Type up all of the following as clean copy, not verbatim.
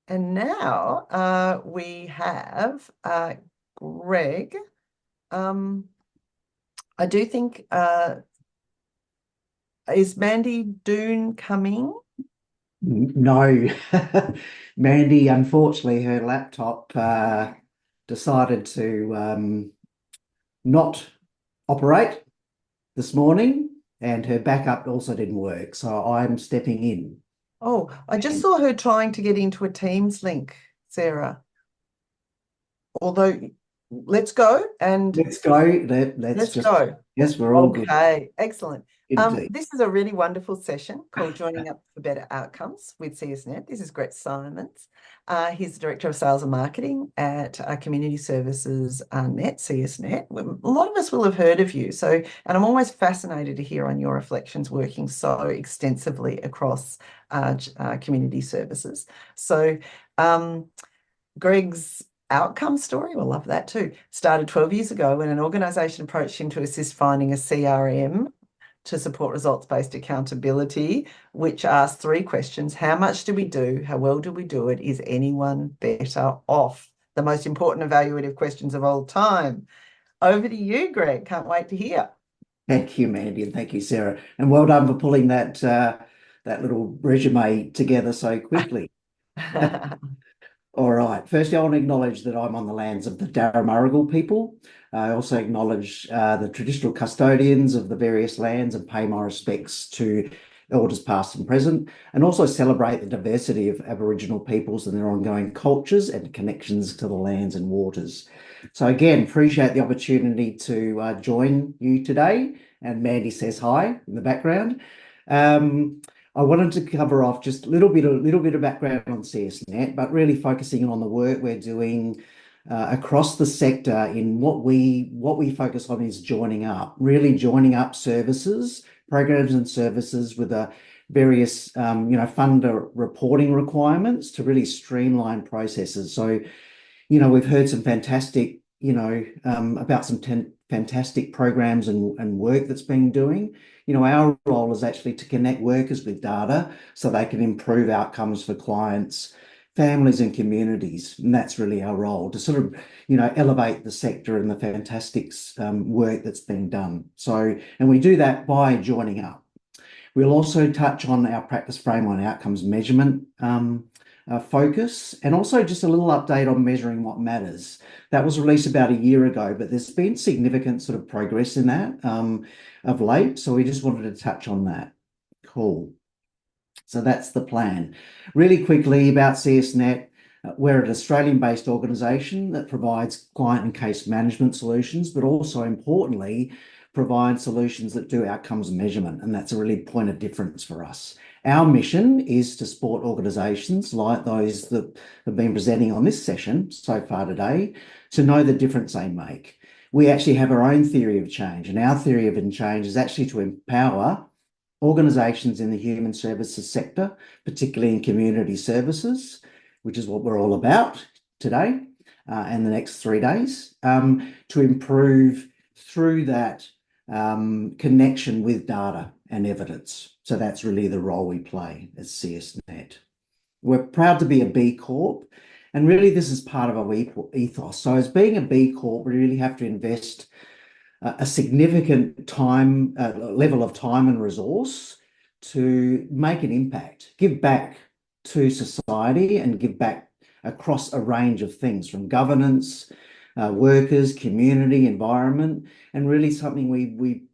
And now we have Greg. I do think, is Mandy Doone coming? No, Mandy, unfortunately, her laptop decided to not operate this morning, and her backup also didn't work. So I'm stepping in. Oh, I just And saw her trying to get into a Teams link, Sarah. Although, let's go and let's go. Let's let's just, go. yes, we're all good. Okay, excellent. Indeed. This is a really wonderful session called Joining Up for Better Outcomes with CSnet. This is Greg Simons. He's the Director of Sales and Marketing at Community Services Net, CSnet. A lot of us will have heard of you. So, and I'm always fascinated to hear on your reflections working so extensively across community services. So, Greg's outcome story, we'll love that too, started 12 years ago when an organisation approached him to assist finding a CRM to support results-based accountability, which asked three questions. How much do we do? How well do we do it? Is anyone better off? The most important evaluative questions of all time. Over to you, Greg. Can't wait to hear. Thank you, Mandy, and thank you, Sarah. And well done for pulling that little resume together so quickly. All right. Firstly, I want to acknowledge that I'm on the lands of the Darramurrugal people. I also acknowledge the traditional custodians of the various lands and pay my respects to elders past and present, and also celebrate the diversity of Aboriginal peoples and their ongoing cultures and connections to the lands and waters. So again, appreciate the opportunity to join you today. And Mandy says hi in the background. I wanted to cover off just a little bit of background on CSnet, but really focusing on the work we're doing across the sector in what we focus on is really joining up services, programs and services with various funder reporting requirements to really streamline processes. So, we've heard some fantastic, about some fantastic programs and work that's been doing. Our role is actually to connect workers with data so they can improve outcomes for clients, families, and communities. And that's really our role to sort of, elevate the sector and the fantastic work that's been done. So, and we do that by joining up. We'll also touch on our practice framework and outcomes measurement focus, and also just a little update on measuring what matters. That was released about a year ago, but there's been significant sort of progress in that of late. So we just wanted to touch on that. Cool. So that's the plan. Really quickly about CSnet. We're an Australian-based organisation that provides client and case management solutions, but also importantly, provide solutions that do outcomes measurement. And that's a really point of difference for us. Our mission is to support organisations like those that have been presenting on this session so far today to know the difference they make. We actually have our own theory of change, and our theory of change is actually to empower organisations in the human services sector, particularly in community services, which is what we're all about today and the next 3 days, to improve through that connection with data and evidence. So that's really the role we play as CSnet. We're proud to be a B Corp, and really this is part of our ethos. So as being a B Corp, we really have to invest a significant level of time and resource to make an impact, give back to society and give back across a range of things from governance, workers, community, environment, and really something we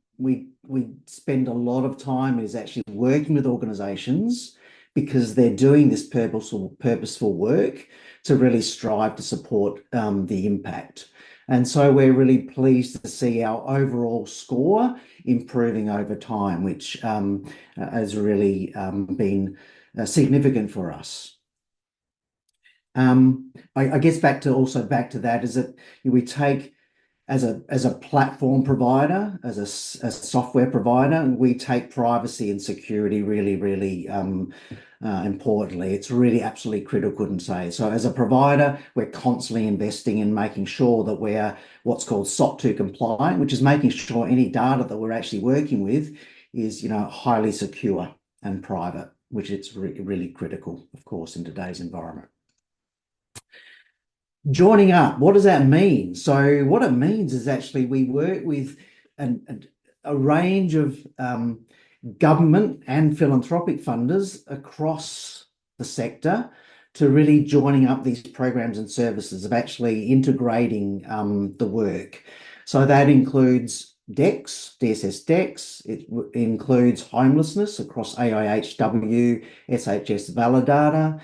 spend a lot of time is actually working with organisations because they're doing this purposeful work to really strive to support the impact. And so we're really pleased to see our overall score improving over time, which has really been significant for us. I guess back to that is that we take as a platform provider, as a software provider, and we take privacy and security really importantly. It's really absolutely critical, couldn't say. So as a provider, we're constantly investing in making sure that we're what's called SOC 2 compliant, which is making sure any data that we're actually working with is, highly secure and private, which it's really critical, of course, in today's environment. Joining up, what does that mean? So what it means is actually we work with a range of government and philanthropic funders across the sector to really joining up these programs and services of actually integrating the work. So that includes DEX, DSS DEX, it includes homelessness across AIHW, SHS Validata,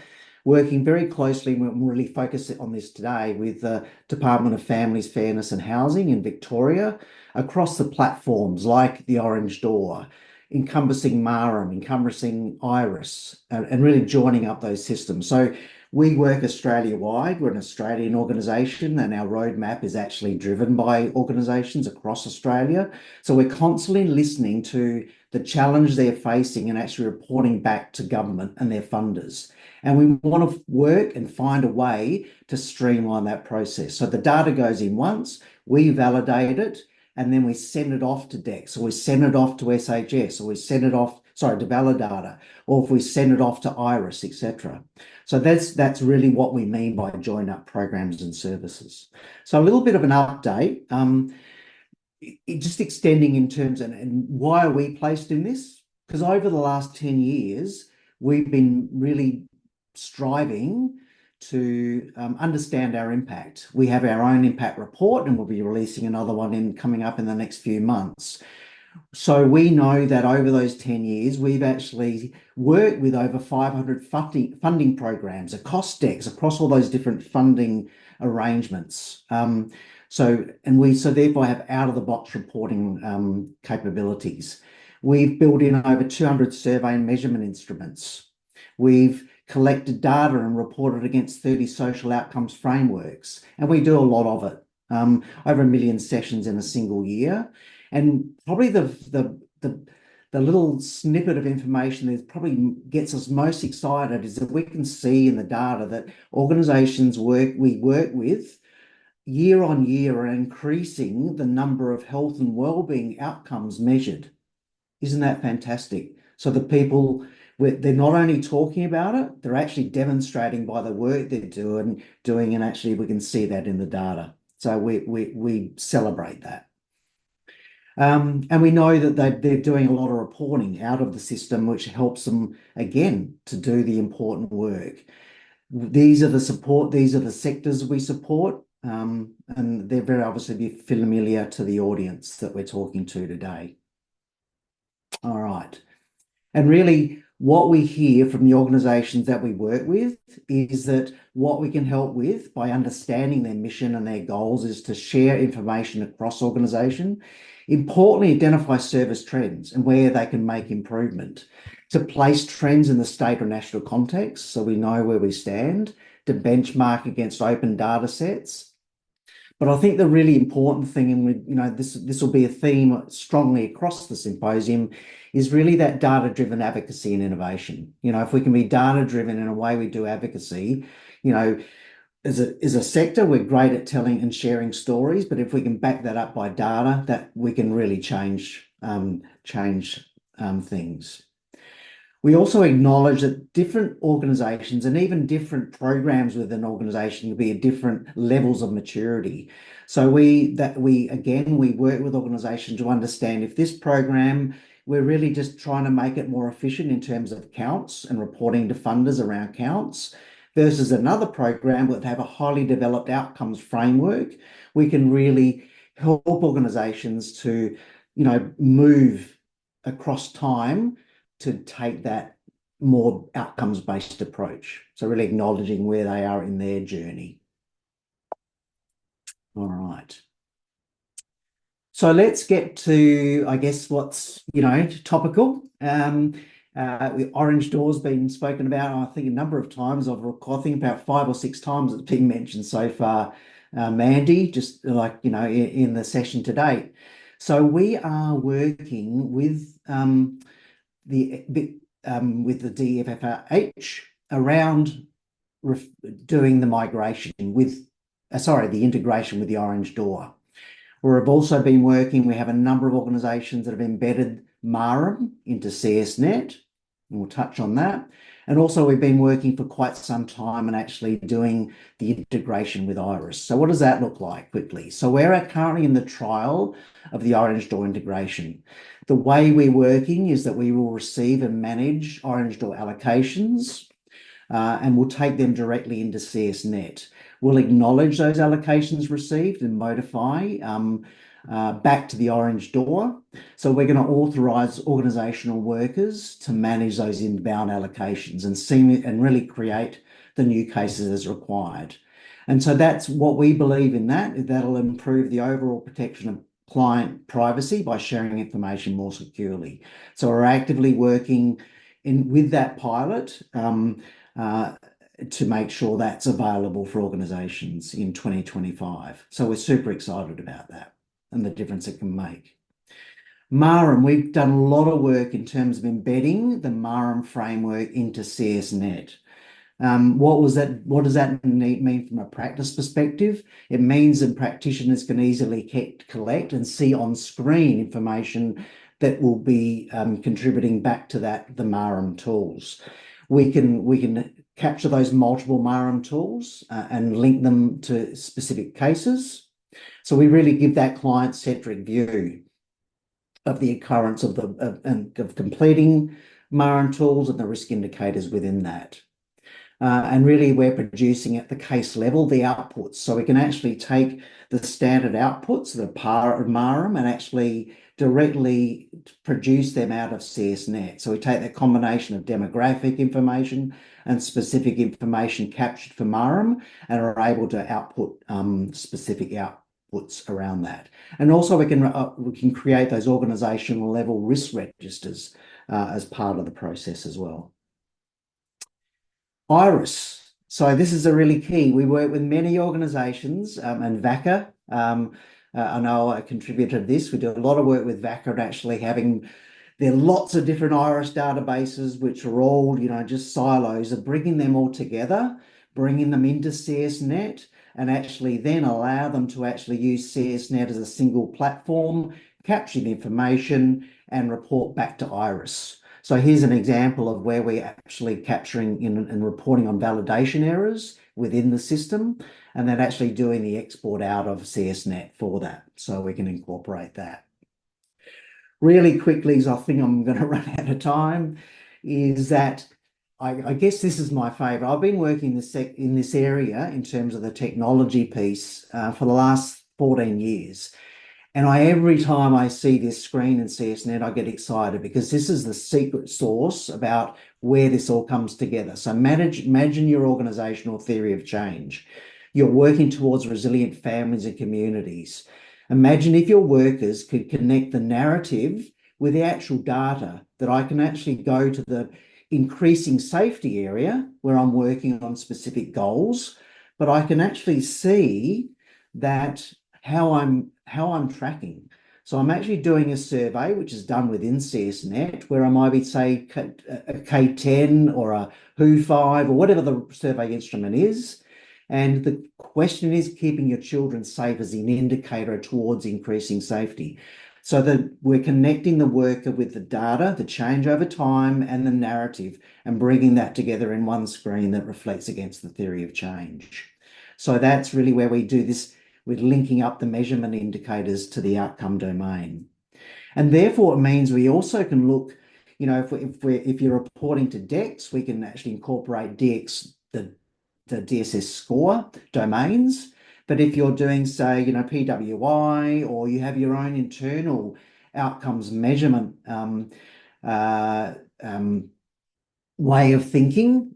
working very closely, we're really focused on this today with the Department of Families, Fairness and Housing in Victoria, across the platforms like the Orange Door, encompassing Marham, encompassing Iris, and really joining up those systems. So we work Australia-wide. We're an Australian organisation, and our roadmap is actually driven by organisations across Australia. So we're constantly listening to the challenge they're facing and actually reporting back to government and their funders. And we want to work and find a way to streamline that process. So the data goes in once, we validate it, and then we send it off to DEX, or we send it off to SHS, or we send it off, sorry, to Validata, or if we send it off to Iris, etc. So that's really what we mean by join up programs and services. So a little bit of an update, just extending in terms and why are we placed in this? Because over the last 10 years, we've been really striving to understand our impact. We have our own impact report, and we'll be releasing another one coming up in the next few months. So we know that over those 10 years, we've actually worked with over 500 funding programs across DEX, across all those different funding arrangements. So therefore have out-of-the-box reporting capabilities. We've built in over 200 survey and measurement instruments. We've collected data and reported against 30 social outcomes frameworks, and we do a lot of it, over 1 million sessions in a single year. And probably the little snippet of information that probably gets us most excited is that we can see in the data that organisations we work with year on year are increasing the number of health and wellbeing outcomes measured. Isn't that fantastic? So the people, they're not only talking about it, they're actually demonstrating by the work they're doing, and actually we can see that in the data. So we celebrate that. And we know that they're doing a lot of reporting out of the system, which helps them, again, to do the important work. These are the sectors we support, and they're very obviously familiar to the audience that we're talking to today. All right. And really, what we hear from the organisations that we work with is that what we can help with by understanding their mission and their goals is to share information across organisation, importantly, identify service trends and where they can make improvement, to place trends in the state or national context so we know where we stand, to benchmark against open data sets. But I think the really important thing, and this will be a theme strongly across the symposium, is really that data-driven advocacy and innovation. If we can be data-driven in a way we do advocacy, as a sector, we're great at telling and sharing stories, but if we can back that up by data, that we can really change things. We also acknowledge that different organisations and even different programs within an organisation will be at different levels of maturity. So we work with organisations to understand if this program, we're really just trying to make it more efficient in terms of counts and reporting to funders around counts, versus another program that have a highly developed outcomes framework. We can really help organisations to, move across time to take that more outcomes-based approach. So really acknowledging where they are in their journey. All right. So let's get to, I guess, what's, topical. Orange Door's been spoken about, I think, a number of times. I think about 5 or 6 times it's been mentioned so far, Mandy, just like, in the session to date. So we are working with the DFFH around doing the migration with, the integration with the Orange Door. We've also been working, we have a number of organisations that have embedded Marham into CSnet. and we'll touch on that. And also we've been working for quite some time and actually doing the integration with Iris. So what does that look like quickly? So we're currently in the trial of the Orange Door integration. The way we're working is that we will receive and manage Orange Door allocations, and we'll take them directly into CSnet. We'll acknowledge those allocations received and modify back to the Orange Door. So we're going to authorise organisational workers to manage those inbound allocations and really create the new cases as required. And so that's what we believe in that'll improve the overall protection of client privacy by sharing information more securely. So we're actively working with that pilot to make sure that's available for organisations in 2025. So we're super excited about that and the difference it can make. MARM, we've done a lot of work in terms of embedding the MARM framework into CSnet. What does that mean from a practice perspective? It means that practitioners can easily collect and see on screen information that will be contributing back to the MARM tools. We can capture those multiple MARM tools and link them to specific cases. So we really give that client-centric view of the occurrence of completing MARM tools and the risk indicators within that. And really we're producing at the case level the outputs. So we can actually take the standard outputs that are part of MARM and actually directly produce them out of CSnet. So we take that combination of demographic information and specific information captured for MARM and are able to output specific outputs around that. And also we can create those organizational level risk registers as part of the process as well. Iris. So this is a really key. We work with many organisations and VACA. I know I contributed to this. We do a lot of work with VACA and actually there are lots of different Iris databases which are all, just silos of bringing them all together, bringing them into CSnet and actually then allow them to actually use CSnet as a single platform, capture the information and report back to Iris. So here's an example of where we're actually capturing and reporting on validation errors within the system, and then actually doing the export out of CSnet for that, so we can incorporate that. Really quickly, as I think I'm going to run out of time, is that I guess this is my favourite. I've been working in this area in terms of the technology piece for the last 14 years. And every time I see this screen in CSnet, I get excited because this is the secret sauce about where this all comes together. So imagine your organisational theory of change. You're working towards resilient families and communities. Imagine if your workers could connect the narrative with the actual data, that I can actually go to the increasing safety area where I'm working on specific goals, but I can actually see that how I'm tracking. So I'm actually doing a survey, which is done within CSnet, where I might be, say, a K10 or a WHO5 or whatever the survey instrument is. And the question is keeping your children safe as an indicator towards increasing safety. So that we're connecting the worker with the data, the change over time and the narrative, and bringing that together in one screen that reflects against the theory of change. So that's really where we do this with linking up the measurement indicators to the outcome domain. And therefore, it means we also can look, if you're reporting to DEX, we can actually incorporate DX, the DSS score domains. But if you're doing, say, PWI, or you have your own internal outcomes measurement way of thinking,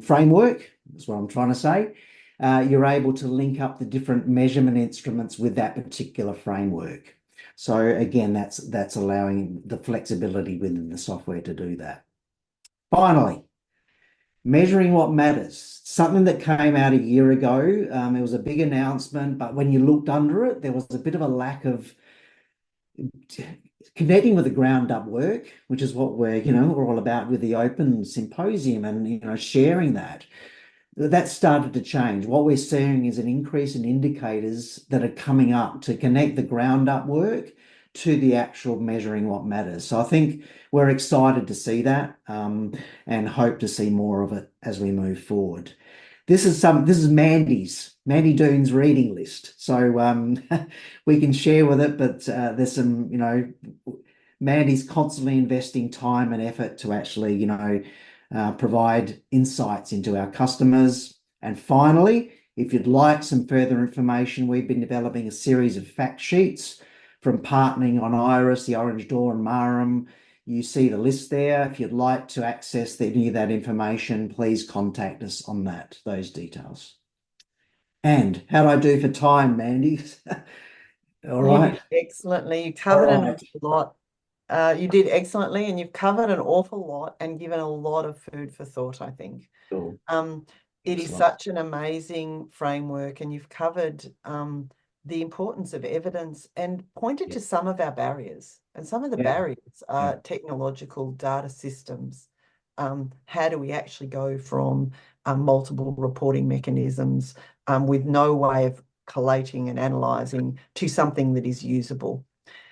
framework, that's what I'm trying to say, you're able to link up the different measurement instruments with that particular framework. So again, that's allowing the flexibility within the software to do that. Finally, measuring what matters. Something that came out a year ago. It was a big announcement, but when you looked under it, there was a bit of a lack of connecting with the ground up work, which is what we're all about with the open symposium and sharing that. That started to change. What we're seeing is an increase in indicators that are coming up to connect the ground up work to the actual measuring what matters. So I think we're excited to see that, and hope to see more of it as we move forward. This is Mandy Doon's reading list. So we can share with it, but there's some, Mandy's constantly investing time and effort to actually, provide insights into our customers. And finally, if you'd like some further information, we've been developing a series of fact sheets from partnering on Iris, the Orange Door, and Marham. You see the list there. If you'd like to access any of that information, please contact us on those details. And how do I do for time, Mandy? All right. You did excellently. You covered an awful lot. You did excellently, and you've covered an awful lot and given a lot of food for thought, I think. Cool. It is such an amazing framework, and you've covered the importance of evidence and pointed to some of our barriers. And some of the barriers are technological data systems. How do we actually go from multiple reporting mechanisms with no way of collating and analysing to something that is usable?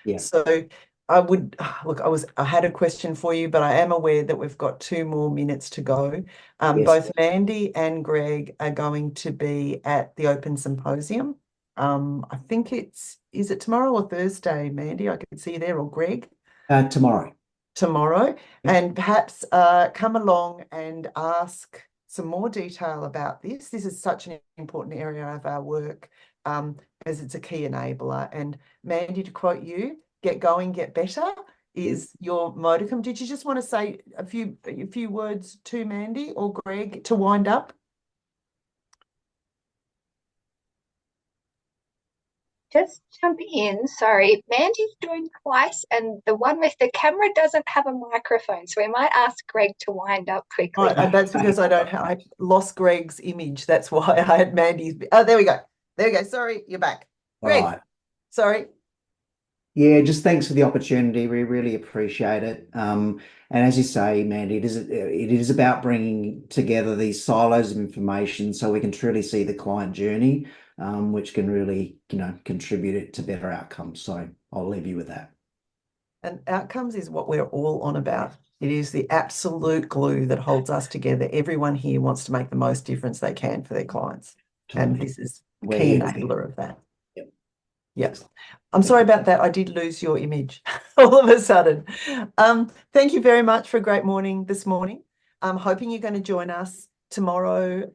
Yeah. So I would look, I had a question for you, but I am aware that we've got 2 more minutes to go. Yes. Both Mandy and Greg are going to be at the Open Symposium. I think is it tomorrow or Thursday, Mandy? I can see you there, or Greg? Tomorrow. Tomorrow. And perhaps come along and ask some more detail about this. This is such an important area of our work, as it's a key enabler. And Mandy, to quote you, get going, get better is your modicum. Did you just want to say a few words to Mandy or Greg to wind up? Just jumping in, sorry, Mandy's doing twice, and the one with the camera doesn't have a microphone, so we might ask Greg to wind up quickly. That's because I lost Greg's image. That's why I had Mandy's. Oh, there we go. There we go. Sorry, you're back. Greg, Right. Sorry. Yeah, just thanks for the opportunity. We really appreciate it. And as you say, Mandy, it is about bringing together these silos of information so we can truly see the client journey, which can really, contribute it to better outcomes. So I'll leave you with that. And outcomes is what we're all on about. It is the absolute glue that holds us together. Everyone here wants to make the most difference they can for their clients. Totally. And this is a key enabler of that. Yep. I'm sorry about that. I did lose your image all of a sudden. Thank you very much for a great morning this morning. I'm hoping you're going to join us tomorrow.